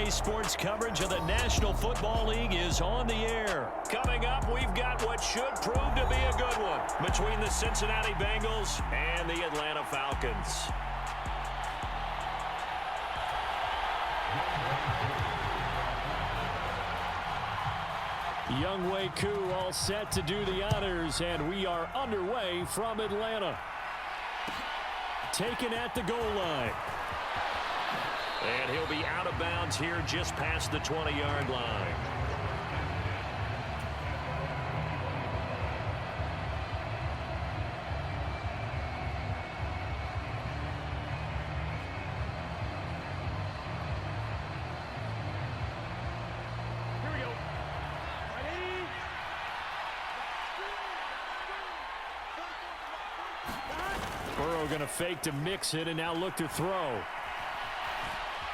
Saturday sports coverage of the National Football League is on the air. Coming up, we've got what should prove to be a good one between the Cincinnati Bengals and the Atlanta Falcons. Younghoe Koo all set to do the honors, and we are underway from Atlanta. Taken at the goal line. And he'll be out of bounds here just past the 20-yard line. Here we go. Ready? Burrow going to fake to mix it and now look to throw.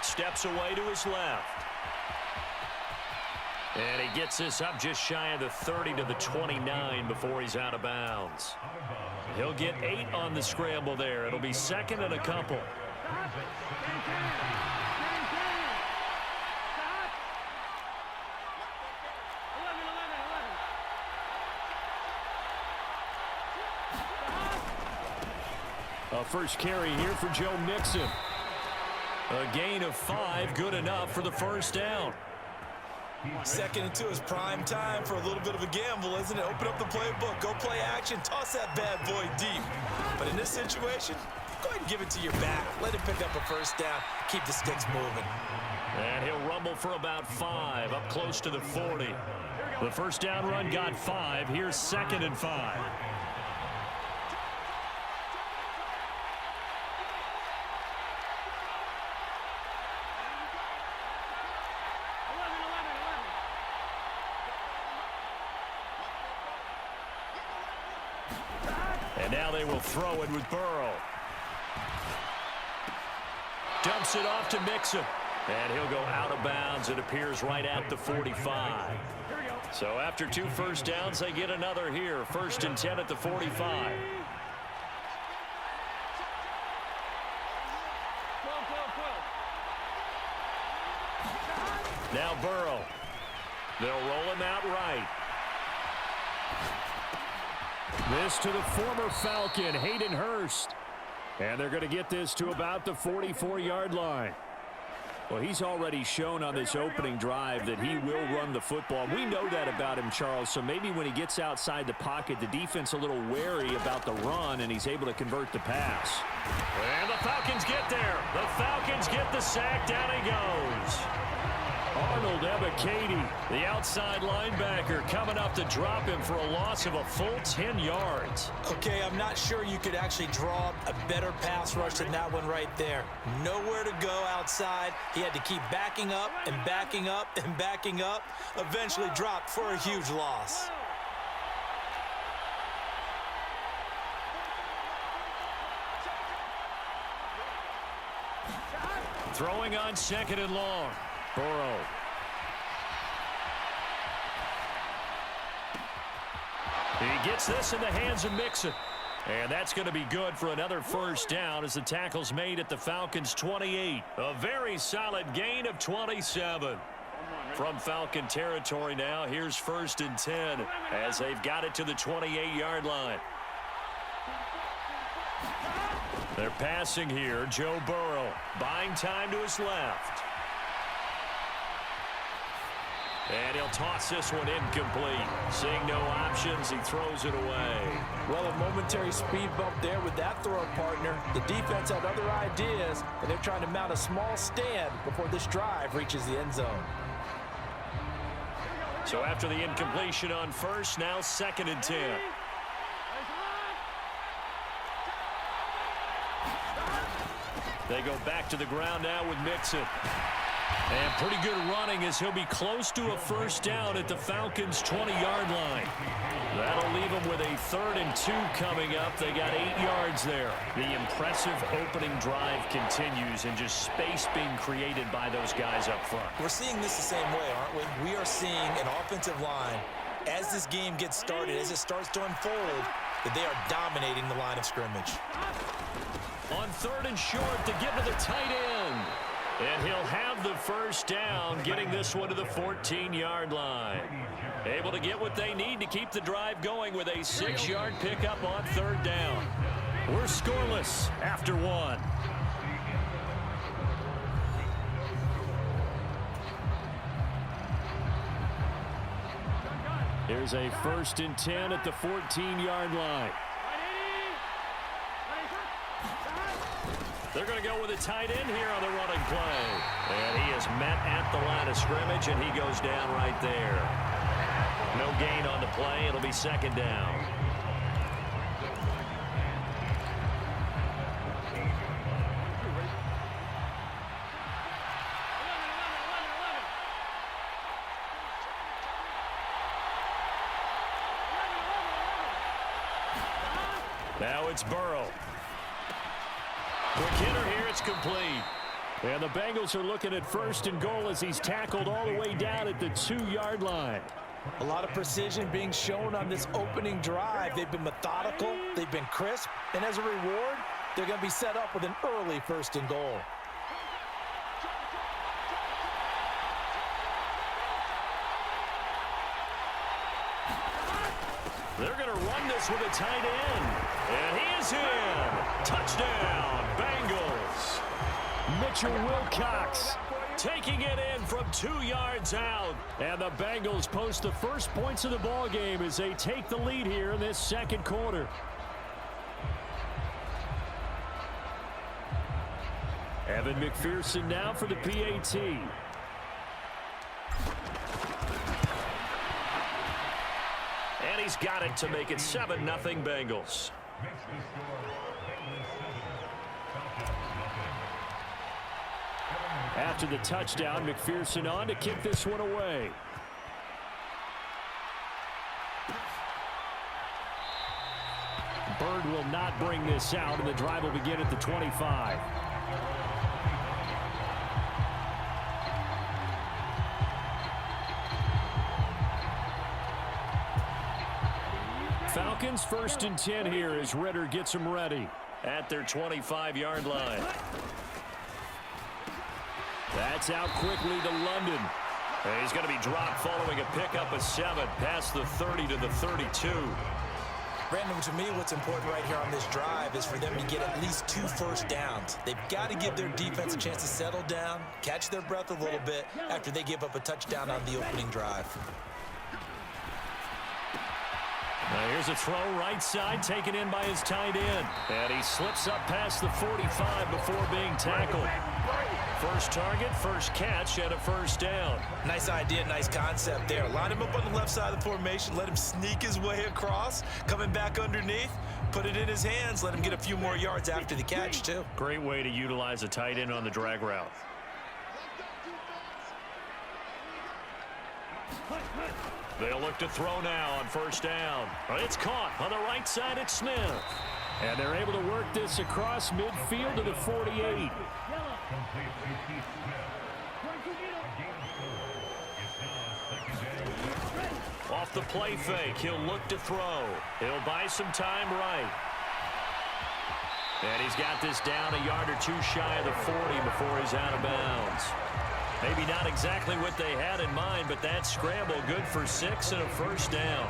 Steps away to his left. And he gets this up just shy of the 30 to the 29 before he's out of bounds. He'll get 8 on the scramble there. It'll be second and a couple. A first carry here for Joe Mixon. A gain of 5, good enough for the first down. Second into his prime time for a little bit of a gamble, isn't it? Open up the playbook, go play action, toss that bad boy deep. But in this situation, go ahead and give it to your back. Let him pick up a first down, keep the sticks moving. And he'll rumble for about 5, up close to the 40. The first down run got 5. Here's second and 5. And now they will throw it with Burrow. Dumps it off to Mixon. And he'll go out of bounds. It appears right at the 45. So after 2 first downs, they get another here. First and 10 at the 45. Now Burrow. They'll roll him out right. This to the former Falcon, Hayden Hurst. And they're going to get this to about the 44-yard line. Well, he's already shown on this opening drive that he will run the football. We know that about him, Charles, so maybe when he gets outside the pocket, the defense a little wary about the run, and he's able to convert the pass. And the Falcons get there. The Falcons get the sack. Down he goes. Arnold Ebiketie, the outside linebacker, coming up to drop him for a loss of a full 10 yards. Okay, I'm not sure you could actually draw a better pass rush than that one right there. Nowhere to go outside. He had to keep backing up and backing up and backing up. Eventually dropped for a huge loss. Throwing on second and long. Burrow. He gets this in the hands of Mixon. And that's going to be good for another first down as the tackle's made at the Falcons' 28. A very solid gain of 27. From Falcon territory now, here's first and 10 as they've got it to the 28-yard line. They're passing here. Joe Burrow buying time to his left. And he'll toss this one incomplete. Seeing no options, he throws it away. Well, a momentary speed bump there with that throw partner. The defense had other ideas, and they're trying to mount a small stand before this drive reaches the end zone. So after the incompletion on first, now second and 10. They go back to the ground now with Mixon. And pretty good running as he'll be close to a first down at the Falcons' 20-yard line. That'll leave them with a 3rd and 2 coming up. They got 8 yards there. The impressive opening drive continues and just space being created by those guys up front. We're seeing this the same way, aren't we? We are seeing an offensive line, as this game gets started, as it starts to unfold, that they are dominating the line of scrimmage. On 3rd and short to give to the tight end. And he'll have the first down, getting this one to the 14-yard line. Able to get what they need to keep the drive going with a 6-yard pickup on third down. We're scoreless after one. Here's a 1st and 10 at the 14-yard line. They're going to go with a tight end here on the running play. And he is met at the line of scrimmage, and he goes down right there. No gain on the play. It'll be 2nd down. Now it's Burrow. Quick hitter here, it's complete. And the Bengals are looking at 1st and goal as he's tackled all the way down at the 2-yard line. A lot of precision being shown on this opening drive. They've been methodical, they've been crisp, and as a reward, they're going to be set up with an early 1st and goal. They're going to run this with a tight end. And he is in. Touchdown, Bengals. Mitchell Wilcox taking it in from 2 yards out. And the Bengals post the first points of the ball game as they take the lead here in this 2nd quarter. Evan McPherson now for the PAT. And he's got it to make it 7-0 Bengals. After the touchdown, McPherson on to kick this one away. Bird will not bring this out, and the drive will begin at the 25. Falcons 1st and 10 here as Ritter gets them ready at their 25-yard line. That's out quickly to London. And he's going to be dropped following a pickup of 7 past the 30 to the 32. Brandon, to me, what's important right here on this drive is for them to get at least 2 first downs. They've got to give their defense a chance to settle down, catch their breath a little bit after they give up a touchdown on the opening drive. Now here's a throw right side taken in by his tight end. And he slips up past the 45 before being tackled. First target, first catch, and a first down. Nice idea, nice concept there. Line him up on the left side of the formation, let him sneak his way across, coming back underneath, put it in his hands, let him get a few more yards after the catch, too. Great way to utilize a tight end on the drag route. They'll look to throw now on first down. It's caught on the right side at Smith. And they're able to work this across midfield to the 48. Off the play fake, he'll look to throw. He'll buy some time right. And he's got this down a yard or 2 shy of the 40 before he's out of bounds. Maybe not exactly what they had in mind, but that scramble good for 6 and a first down.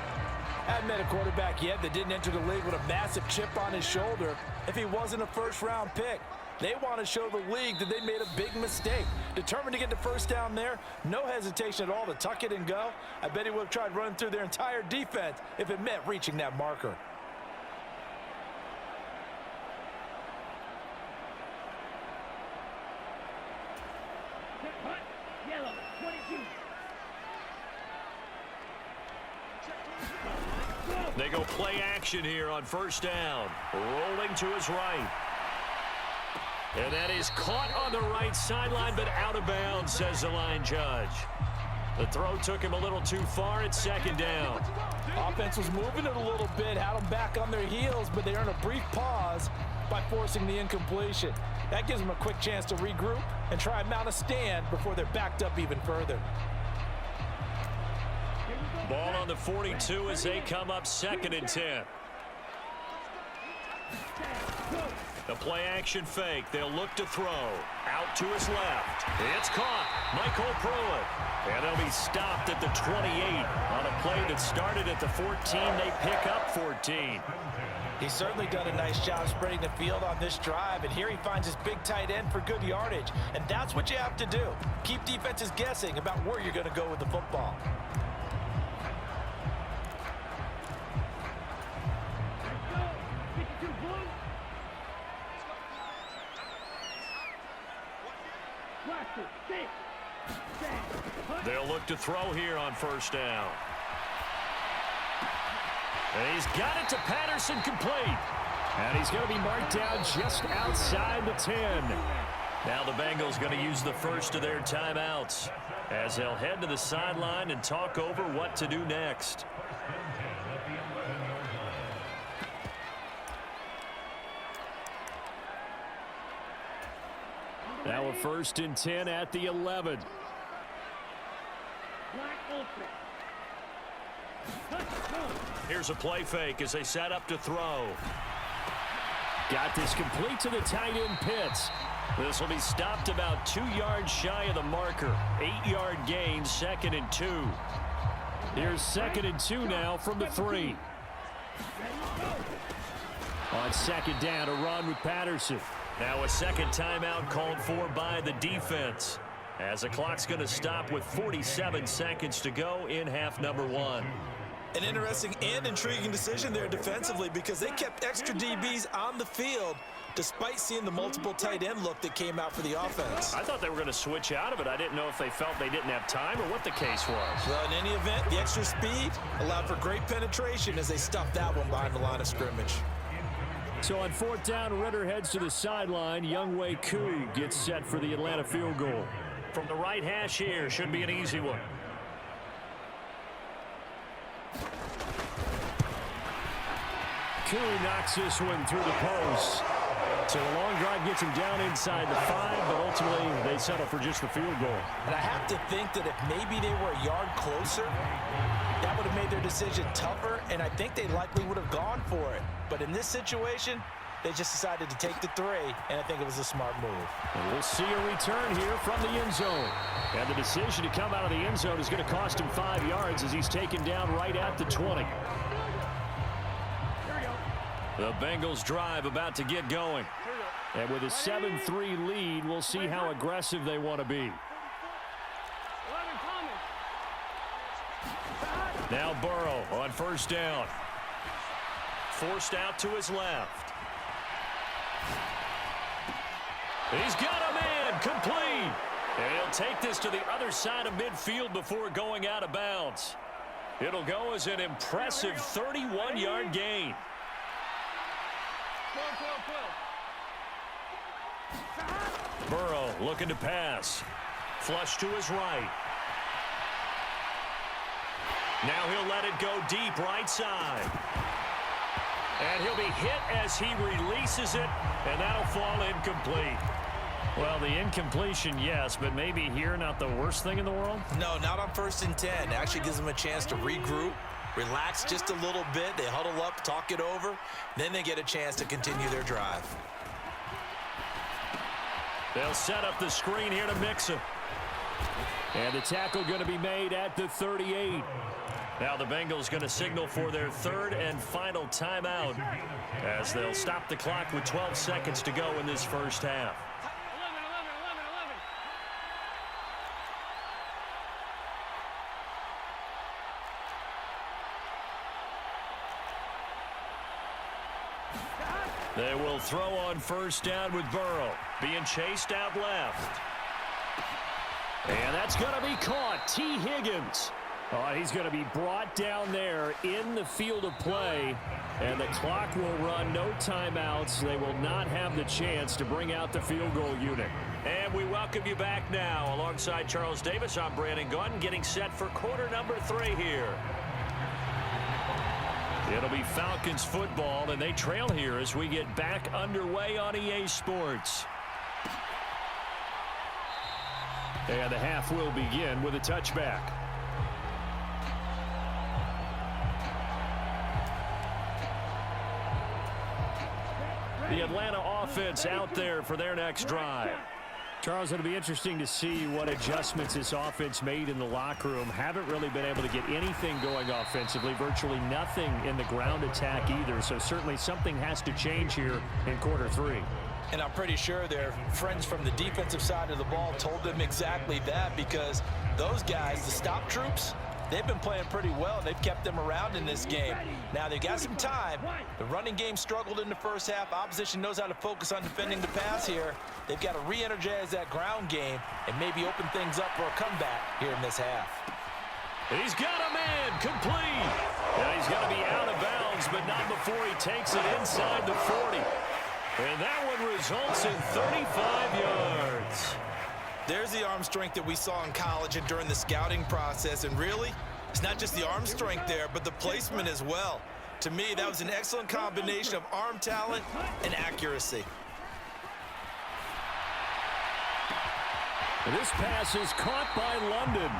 Haven't met a quarterback yet that didn't enter the league with a massive chip on his shoulder if he wasn't a first-round pick. They want to show the league that they made a big mistake. Determined to get the first down there, no hesitation at all to tuck it and go. I bet he would have tried running through their entire defense if it meant reaching that marker. They go play action here on first down. Rolling to his right. And that is caught on the right sideline, but out of bounds, says the line judge. The throw took him a little too far at 2nd down. Offense was moving it a little bit, had them back on their heels, but they earned a brief pause by forcing the incompletion. That gives them a quick chance to regroup and try and mount a stand before they're backed up even further. Ball on the 42 as they come up 2nd and 10. The play-action fake. They'll look to throw. Out to his left. It's caught. Michael Pruitt. And they'll be stopped at the 28 on a play that started at the 14. They pick up 14. He's certainly done a nice job spreading the field on this drive, and here he finds his big tight end for good yardage. And that's what you have to do. Keep defenses guessing about where you're going to go with the football. They'll look to throw here on first down. And he's got it to Patterson, complete. And he's going to be marked down just outside the 10. Now the Bengals going to use the first of their timeouts as they'll head to the sideline and talk over what to do next. Now a 1st and 10 at the 11. Here's a play fake as they set up to throw. Got this complete to the tight end Pitts. This will be stopped about 2 yards shy of the marker. 8-yard gain, 2nd and 2. Here's 2nd and 2 now from the 3. On 2nd down, a run with Patterson. Now a second timeout called for by the defense, as the clock's going to stop with 47 seconds to go in half number 1. An interesting and intriguing decision there defensively, because they kept extra DBs on the field despite seeing the multiple tight end look that came out for the offense. I thought they were going to switch out of it. I didn't know if they felt they didn't have time or what the case was. Well, in any event, the extra speed allowed for great penetration as they stuffed that one behind the line of scrimmage. So on 4th down, Ritter heads to the sideline. Younghoe Koo gets set for the Atlanta field goal. From the right hash here, should be an easy one. Koo knocks this one through the post. So the long drive gets him down inside the 5, but ultimately they settle for just the field goal. And I have to think that if maybe they were a yard closer, that would have made their decision tougher, and I think they likely would have gone for it. But in this situation, they just decided to take the 3, and I think it was a smart move. And we'll see a return here from the end zone. And the decision to come out of the end zone is going to cost him 5 yards as he's taken down right at the 20. The Bengals drive about to get going. And with a 7-3 lead, we'll see how aggressive they want to be. Now Burrow on first down. Forced out to his left. He's got a man, complete. And he'll take this to the other side of midfield before going out of bounds. It'll go as an impressive 31-yard gain. Burrow looking to pass. Flush to his right. Now he'll let it go deep right side. And he'll be hit as he releases it, and that'll fall incomplete. Well, the incompletion, yes, but maybe here not the worst thing in the world? No, not on 1st and 10. It actually gives them a chance to regroup, relax just a little bit. They huddle up, talk it over. Then they get a chance to continue their drive. They'll set up the screen here to mix him. And the tackle going to be made at the 38. Now the Bengals going to signal for their 3rd and final timeout as they'll stop the clock with 12 seconds to go in this first half. 11. They will throw on first down with Burrow being chased out left. And that's going to be caught. T. Higgins. He's going to be brought down there in the field of play, and the clock will run. No timeouts. They will not have the chance to bring out the field goal unit. And we welcome you back now. Alongside Charles Davis, I'm Brandon Gaudin, getting set for quarter number 3 here. It'll be Falcons football, and they trail here as we get back underway on EA Sports. And the half will begin with a touchback. The Atlanta offense out there for their next drive. Charles, it'll be interesting to see what adjustments this offense made in the locker room. Haven't really been able to get anything going offensively, virtually nothing in the ground attack either. So certainly something has to change here in quarter three. And I'm pretty sure their friends from the defensive side of the ball told them exactly that, because those guys, the stop troops, they've been playing pretty well. They've kept them around in this game. Now they've got some time. The running game struggled in the first half. Opposition knows how to focus on defending the pass here. They've got to re-energize that ground game and maybe open things up for a comeback here in this half. He's got a man complete. Now he's going to be out of bounds, but not before he takes it inside the 40. And that one results in 35 yards. There's the arm strength that we saw in college and during the scouting process. And really, it's not just the arm strength there, but the placement as well. To me, that was an excellent combination of arm talent and accuracy. This pass is caught by London.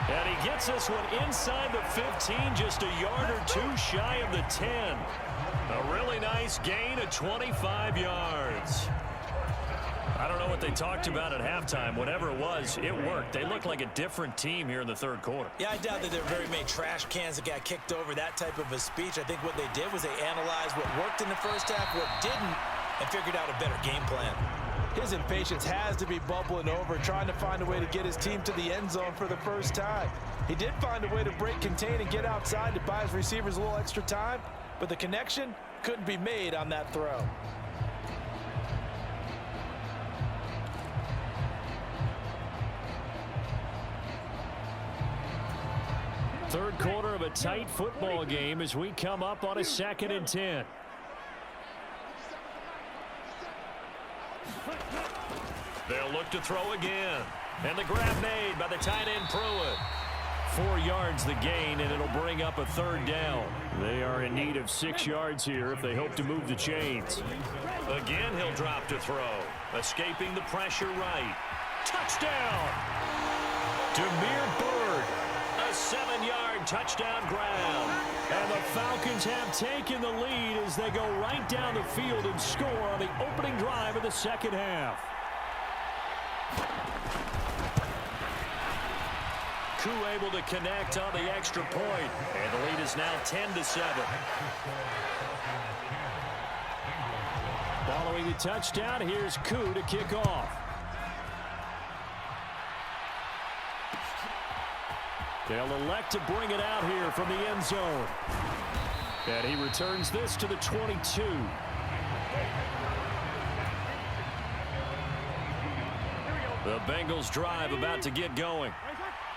And he gets this one inside the 15, just a yard or two shy of the 10. A really nice gain of 25 yards. I don't know what they talked about at halftime. Whatever it was, it worked. They look like a different team here in the third quarter. Yeah, I doubt that there are very many trash cans that got kicked over, that type of a speech. I think what they did was they analyzed what worked in the first half, what didn't, and figured out a better game plan. His impatience has to be bubbling over, trying to find a way to get his team to the end zone for the first time. He did find a way to break contain and get outside to buy his receivers a little extra time, but the connection couldn't be made on that throw. Third quarter of a tight football game as we come up on a 2nd and 10. They'll look to throw again. And the grab made by the tight end Pruitt. 4 yards the gain, and it'll bring up a 3rd down. They are in need of 6 yards here if they hope to move the chains. Again, he'll drop to throw. Escaping the pressure right. Touchdown! Demir Bird. A 7-yard touchdown grab. And the Falcons have taken the lead as they go right down the field and score on the opening drive of the second half. Koo able to connect on the extra point, and the lead is now 10-7. Following the touchdown, here's Koo to kick off. They'll elect to bring it out here from the end zone. And he returns this to the 22. The Bengals drive about to get going.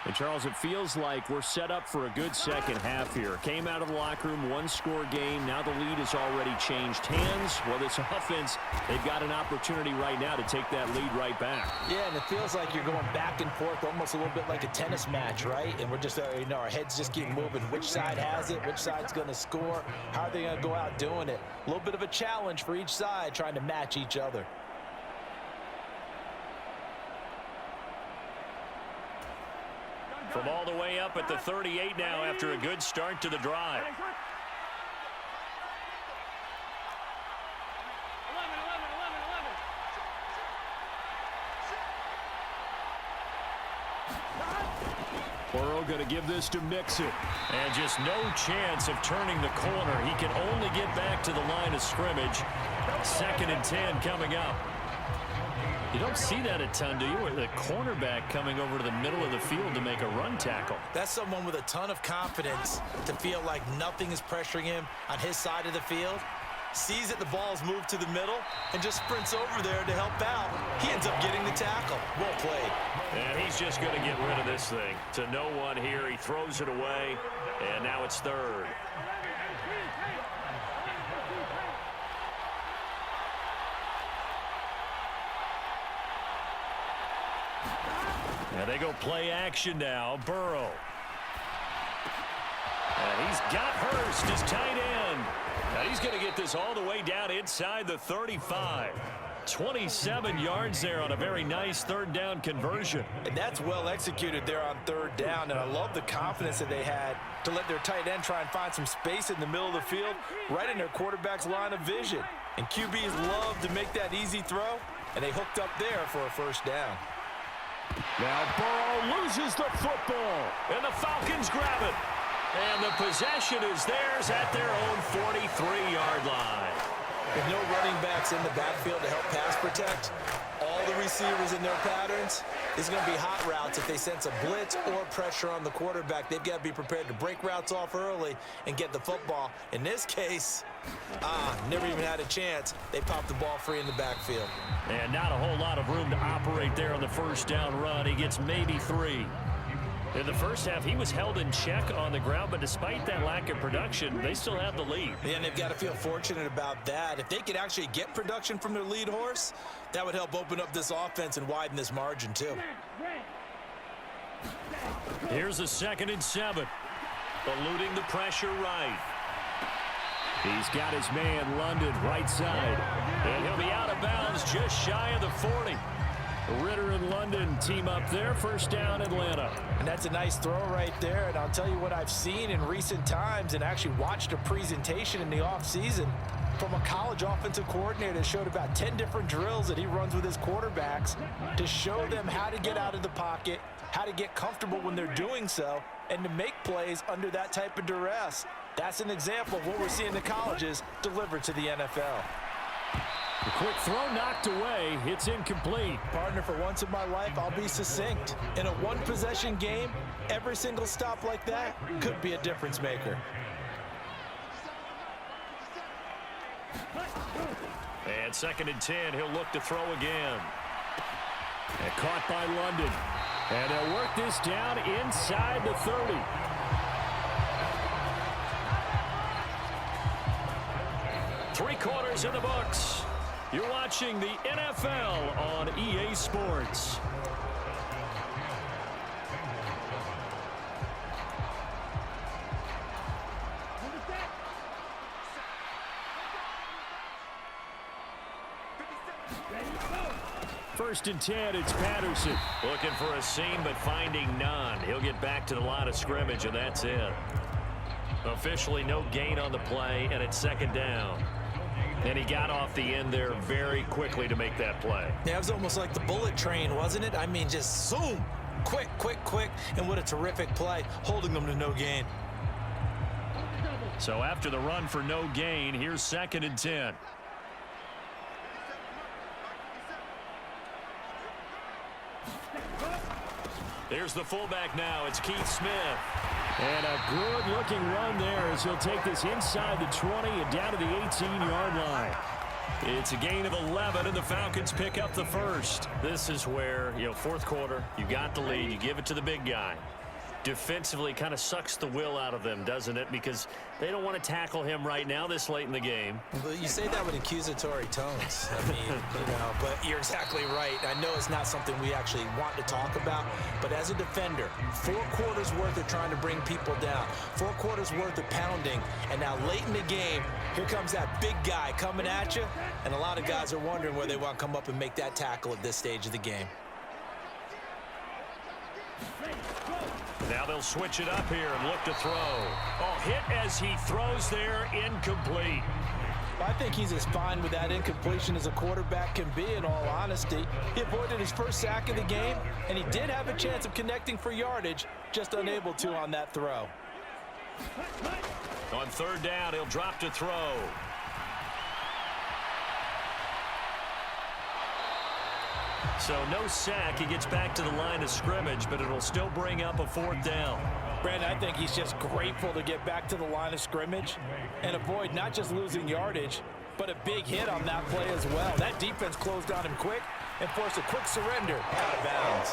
And, Charles, it feels like we're set up for a good second half here. Came out of the locker room, 1-score game. Now the lead has already changed hands. Well, this offense, they've got an opportunity right now to take that lead right back. Yeah, and it feels like you're going back and forth, almost a little bit like a tennis match, right? And we're just, our heads just keep moving. Which side has it? Which side's going to score? How are they going to go out doing it? A little bit of a challenge for each side, trying to match each other. From all the way up at the 38 now after a good start to the drive. Burrow going to give this to Mixon. And just no chance of turning the corner. He can only get back to the line of scrimmage. 2nd and 10 coming up. You don't see that a ton, do you? The cornerback coming over to the middle of the field to make a run tackle. That's someone with a ton of confidence to feel like nothing is pressuring him on his side of the field. Sees that the ball's moved to the middle and just sprints over there to help out. He ends up getting the tackle. Well played. And he's just going to get rid of this thing. To no one here. He throws it away, and now it's 3rd. And they go play action now. Burrow. And he's got Hurst, his tight end. Now he's going to get this all the way down inside the 35. 27 yards there on a very nice third down conversion. And that's well executed there on third down, and I love the confidence that they had to let their tight end try and find some space in the middle of the field, right in their quarterback's line of vision. And QBs love to make that easy throw, and they hooked up there for a first down. Now Burrow loses the football, and the Falcons grab it. And the possession is theirs at their own 43-yard line. With no running backs in the backfield to help pass protect, all the receivers in their patterns, it's going to be hot routes if they sense a blitz or pressure on the quarterback. They've got to be prepared to break routes off early and get the football. In this case, never even had a chance. They popped the ball free in the backfield. And not a whole lot of room to operate there on the first down run. He gets maybe 3. In the first half, he was held in check on the ground, but despite that lack of production, they still have the lead. Yeah, and they've got to feel fortunate about that. If they could actually get production from their lead horse, that would help open up this offense and widen this margin too. Here's a 2nd and 7. Eluding the pressure right. He's got his man London right side. And he'll be out of bounds just shy of the 40. Ritter and London team up there. First down, Atlanta. And that's a nice throw right there. And I'll tell you what I've seen in recent times and actually watched a presentation in the offseason from a college offensive coordinator that showed about 10 different drills that he runs with his quarterbacks to show them how to get out of the pocket, how to get comfortable when they're doing so, and to make plays under that type of duress. That's an example of what we're seeing in the colleges delivered to the NFL. The quick throw knocked away. It's incomplete. Partner, for once in my life, I'll be succinct. In a one-possession game, every single stop like that could be a difference maker. And 2nd and 10, he'll look to throw again. And caught by London. And they'll work this down inside the 30. Three quarters in the books. You're watching the NFL on EA Sports. First and 10, it's Patterson. Looking for a seam, but finding none. He'll get back to the line of scrimmage, and that's it. Officially no gain on the play, and it's 2nd down. And he got off the end there very quickly to make that play. Yeah, it was almost like the bullet train, wasn't it? I mean, just zoom. Quick, quick, quick. And what a terrific play, holding them to no gain. So after the run for no gain, here's 2nd and 10. There's the fullback now. It's Keith Smith. And a good-looking run there as he'll take this inside the 20 and down to the 18-yard line. It's a gain of 11, and the Falcons pick up the first. This is where, fourth quarter, you got the lead, you give it to the big guy. Defensively kind of sucks the will out of them, doesn't it? Because they don't want to tackle him right now this late in the game. Well, you say that with accusatory tones. I mean, but you're exactly right. I know it's not something we actually want to talk about, but as a defender, 4 quarters worth of trying to bring people down, 4 quarters worth of pounding, and now late in the game, here comes that big guy coming at you, and a lot of guys are wondering where they want to come up and make that tackle at this stage of the game. Now they'll switch it up here and look to throw. Oh, hit as he throws there, incomplete. I think he's as fine with that incompletion as a quarterback can be, in all honesty. He avoided his first sack of the game, and he did have a chance of connecting for yardage, just unable to on that throw. On 3rd down, he'll drop to throw. So no sack. He gets back to the line of scrimmage, but it'll still bring up a 4th down. Brandon, I think he's just grateful to get back to the line of scrimmage and avoid not just losing yardage, but a big hit on that play as well. That defense closed on him quick and forced a quick surrender out of bounds.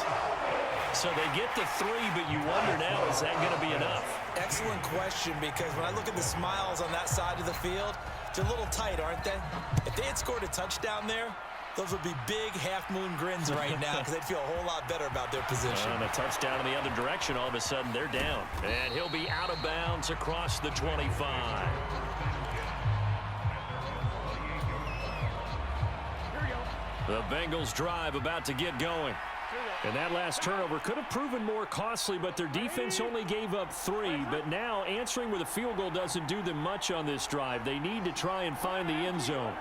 So they get to 3, but you wonder now, is that going to be enough? Excellent question, because when I look at the smiles on that side of the field, they're a little tight, aren't they? If they had scored a touchdown there, those would be big half-moon grins right now because they'd feel a whole lot better about their position. And a touchdown in the other direction, all of a sudden they're down. And he'll be out of bounds across the 25. Here we go. The Bengals drive about to get going. And that last turnover could have proven more costly, but their defense only gave up 3. But now answering with a field goal doesn't do them much on this drive. They need to try and find the end zone.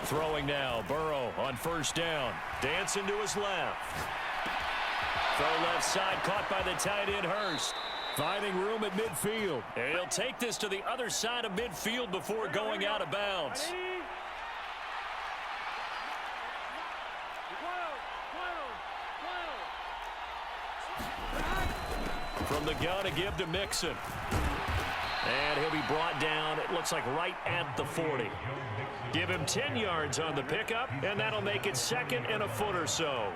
Throwing now, Burrow on first down. Dancing to his left. Throw left side, caught by the tight end, Hurst. Finding room at midfield. And he'll take this to the other side of midfield before going out of bounds. From the gun, a give to Mixon. And he'll be brought down, it looks like right at the 40. Give him 10 yards on the pickup, and that'll make it 2nd and a foot or so.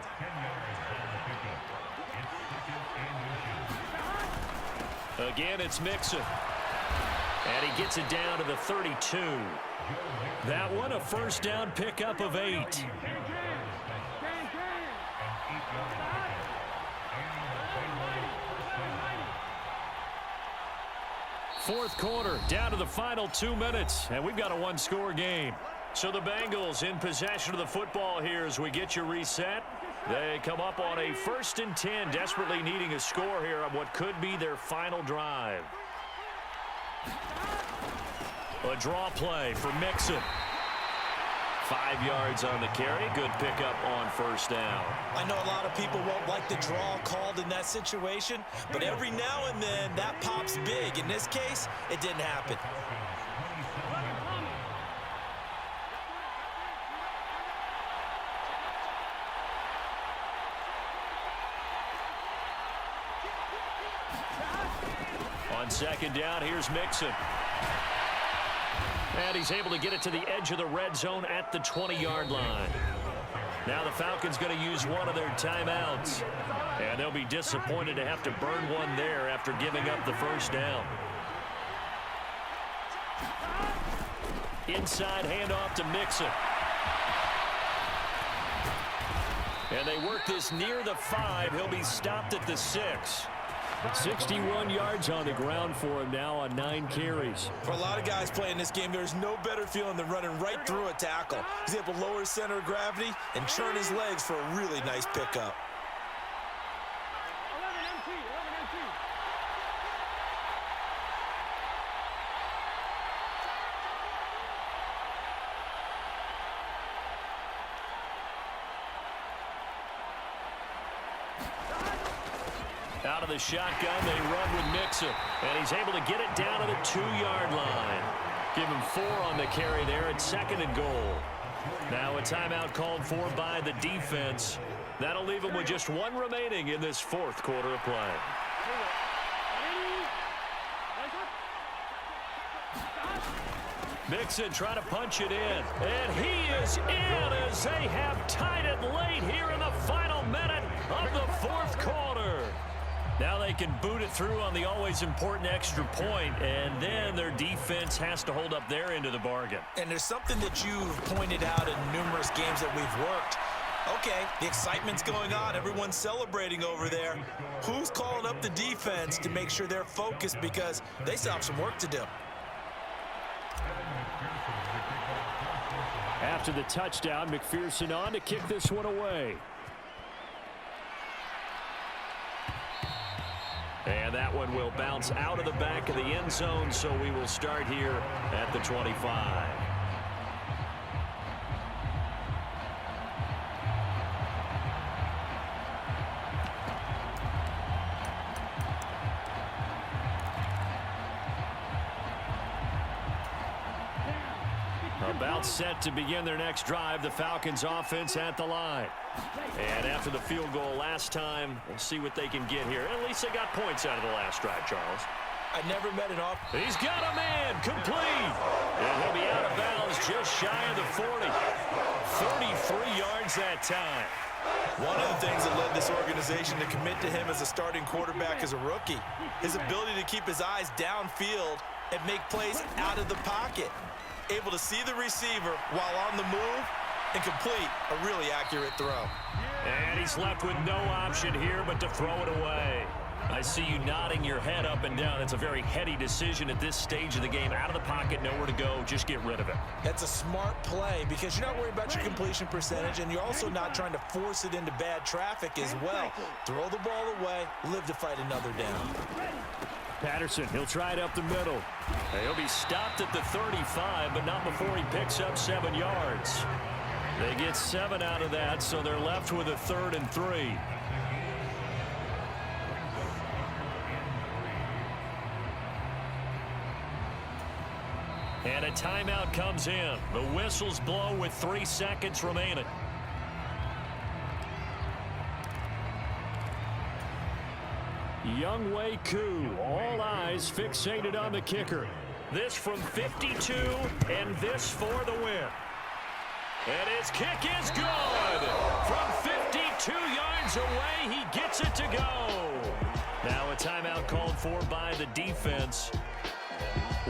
Again, it's Mixon. And he gets it down to the 32. That one, a first down pickup of 8. Fourth quarter, down to the final 2 minutes, and we've got a one-score game. So the Bengals in possession of the football here as we get you reset. They come up on a 1st and 10, desperately needing a score here on what could be their final drive. A draw play for Mixon. 5 yards on the carry. Good pickup on first down. I know a lot of people won't like the draw called in that situation, but every now and then that pops big. In this case, it didn't happen. On second down, here's Mixon. And he's able to get it to the edge of the red zone at the 20-yard line. Now the Falcons going to use one of their timeouts. And they'll be disappointed to have to burn one there after giving up the first down. Inside handoff to Mixon. And they work this near the 5. He'll be stopped at the 6. 61 yards on the ground for him now on 9 carries. For a lot of guys playing this game, there's no better feeling than running right through a tackle. He's able to lower his center of gravity and churn his legs for a really nice pickup. Out of the shotgun, they run with Mixon. And he's able to get it down to the 2-yard line. Give him 4 on the carry there at 2nd and goal. Now a timeout called for by the defense. That'll leave him with just 1 remaining in this 4th quarter of play. Mixon trying to punch it in. And he is in as they have tied it late here in the final minute of the 4th quarter. Now they can boot it through on the always important extra point, and then their defense has to hold up their end of the bargain. And there's something that you've pointed out in numerous games that we've worked. Okay, the excitement's going on. Everyone's celebrating over there. Who's calling up the defense to make sure they're focused because they still have some work to do? After the touchdown, McPherson on to kick this one away. And that one will bounce out of the back of the end zone, so we will start here at the 25. About set to begin their next drive, the Falcons offense at the line. And after the field goal last time, we'll see what they can get here. At least they got points out of the last drive, Charles. I never met an off. He's got a man, complete. And he'll be out of bounds just shy of the 40. 43 yards that time. One of the things that led this organization to commit to him as a starting quarterback as a rookie, his ability to keep his eyes downfield and make plays out of the pocket. Able to see the receiver while on the move and complete a really accurate throw. And he's left with no option here but to throw it away. I see you nodding your head up and down. That's a very heady decision at this stage of the game. Out of the pocket, nowhere to go. Just get rid of it. That's a smart play because you're not worried about your completion percentage, and you're also not trying to force it into bad traffic as well. Throw the ball away, live to fight another down. Patterson, he'll try it up the middle. He'll be stopped at the 35, but not before he picks up 7 yards. They get 7 out of that, so they're left with a 3rd and 3. And a timeout comes in. The whistles blow with 3 seconds remaining. Younghoe Koo, all eyes fixated on the kicker. This from 52, and this for the win. And his kick is good. From 52 yards away, he gets it to go. Now a timeout called for by the defense.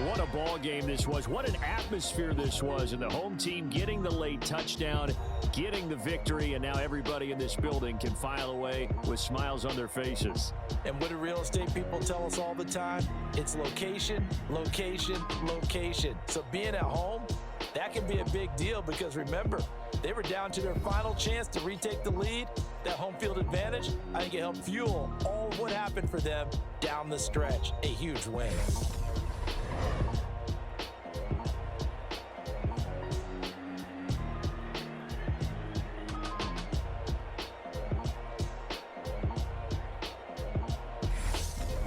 What a ball game this was. What an atmosphere this was. And the home team getting the late touchdown, getting the victory, and now everybody in this building can file away with smiles on their faces. And what do real estate people tell us all the time? It's location, location, location. So being at home, that can be a big deal because remember, they were down to their final chance to retake the lead. That home field advantage, I think it helped fuel all of what happened for them down the stretch. A huge win.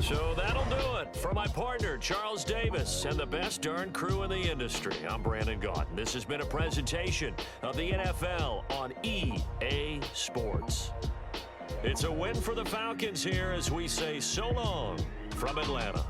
So that'll do it for my partner, Charles Davis, and the best darn crew in the industry. I'm Brandon Gaudin. This has been a presentation of the NFL on EA Sports. It's a win for the Falcons here as we say so long from Atlanta.